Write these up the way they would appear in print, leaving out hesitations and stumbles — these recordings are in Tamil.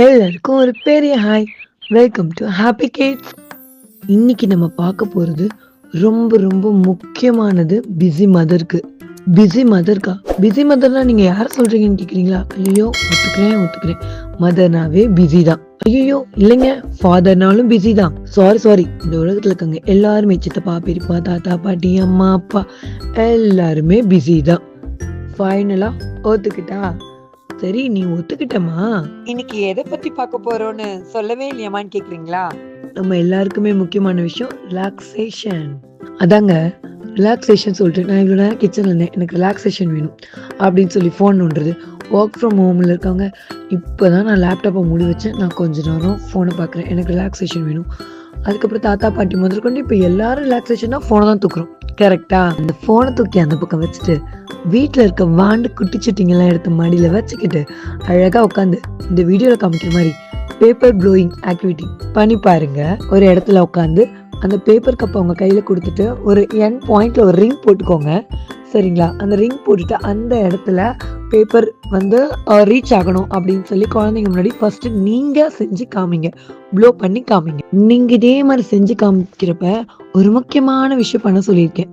எல்லாருக்கும் ஒரு பெரிய hi. Welcome to happy kids. இன்னைக்கு நம்ம பார்க்க போறது ரொம்ப ரொம்ப முக்கியமானது பிஸி மதருக்கு. பிஸி மதர்க்கா? பிஸி மதர்னா நீங்க யார சொல்றீங்கன்னு கேக்குறீங்களா? ஐயோ, ஒத்துக்கிறேன். மதர்னாவே பிஸி தான். ஐயோ இல்லைங்க, ஃபாதர்னாலும் பிஸி தான். சாரி, இந்த உலகத்துல இருக்கவங்க எல்லாருமே சித்தப்பா, பெரியப்பா, தாத்தா, பாட்டி, அம்மா, அப்பா எல்லாருமே பிஸி தான். ஃபைனலா ஒத்துக்கிட்டா? சரி, நீ ஒத்துக்கிட்டமா? இன்னைக்கு எதை பத்தி பார்க்க போறோம்னு சொல்லவே இல்லையாமான்னு கேக்குறீங்களா? நம்ம எல்லாருக்குமே முக்கியமான விஷயம் ரிலாக்ஸேஷன். அதாங்க, ரிலாக்ஸேஷன் சொல்லிட்டு நான் இவ்வளோ நேரம் கிச்சனில் இருந்தேன், எனக்கு ரிலாக்ஸேஷன் வேணும் அப்படின்னு சொல்லி ஃபோன் நோண்டுறது. ஒர்க் ஃப்ரம் ஹோமில் இருக்கவங்க, இப்போ தான் நான் லேப்டாப்பை மூடி வச்சேன், நான் கொஞ்ச நேரம் ஃபோனை பார்க்குறேன், எனக்கு ரிலாக்ஸேஷன் வேணும். அதுக்கப்புறம் தாத்தா பாட்டி முதற்கொண்டு இப்போ எல்லாரும் ரிலாக்ஸேஷனாக ஃபோனை தான் தூக்குறோம். கரெக்டா? அந்த ஃபோனை தூக்கி அந்த பக்கம் வச்சுட்டு வீட்டில் இருக்க வாண்டு குட்டிச்சுட்டிங்கெல்லாம் எடுத்து மடியில் வச்சுக்கிட்டு அழகாக உட்காந்து இந்த வீடியோவில் காமிக்கிற மாதிரி பேப்பர் ப்ளோயிங் ஆக்டிவிட்டி பண்ணி பாருங்க. ஒரு இடத்துல உட்காந்து அந்த பேப்பர் கப்பை அவங்க கையில் கொடுத்துட்டு ஒரு என் பாயிண்ட்ல ஒரு ரிங் போட்டுக்கோங்க. சரிங்களா? அந்த ரிங் போட்டுட்டு அந்த இடத்துல பேப்பர் வந்து ரீச் ஆகணும் அப்படின்னு சொல்லி குழந்தைங்க முன்னாடி ஃபர்ஸ்ட் நீங்க செஞ்சு காமிங்க, ப்ளோ பண்ணி காமிங்க. நீங்க இதே மாதிரி செஞ்சு காமிக்கிறப்ப ஒரு முக்கியமான விஷயம் பண்ண சொல்லியிருக்கேன்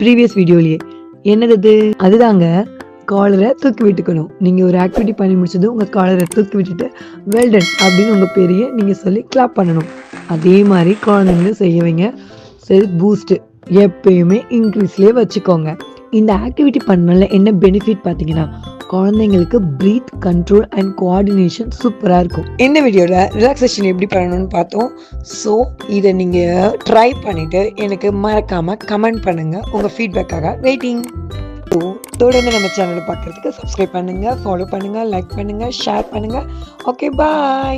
ப்ரீவியஸ் வீடியோலயே. என்னது? அதுதாங்க, காலரை தூக்கி விட்டுக்கணும். நீங்க ஒரு ஆக்டிவிட்டி பண்ணி முடிச்சதும் உங்க காலரை தூக்கி விட்டுட்டு வெல்டன் அப்படின்னு உங்க பெரிய நீங்க சொல்லி கிளாப் பண்ணணும். அதே மாதிரி குழந்தைங்களும் செய்ய வைங்க. செல்ஃப் பூஸ்ட் எப்பயுமே இன்க்ரீஸ்லேயே வச்சுக்கோங்க. இந்த ஆக்டிவிட்டி பண்ணல என்ன பெனிஃபிட் பார்த்தீங்கன்னா, குழந்தைங்களுக்கு பிரீத் கண்ட்ரோல் அண்ட் கோஆர்டினேஷன் சூப்பராக இருக்கும். இந்த வீடியோவில் ரிலாக்ஸேஷன் எப்படி பண்ணணும்னு பார்த்தோம். ஸோ இதை நீங்கள் ட்ரை பண்ணிவிட்டு எனக்கு மறக்காமல் கமெண்ட் பண்ணுங்கள். உங்கள் ஃபீட்பேக்காக வெயிட்டிங். தொடர்ந்து நம்ம சேனலை பார்க்குறதுக்கு சப்ஸ்கிரைப் பண்ணுங்கள், ஃபாலோ பண்ணுங்கள், லைக் பண்ணுங்கள், ஷேர் பண்ணுங்கள். ஓகே, பாய்.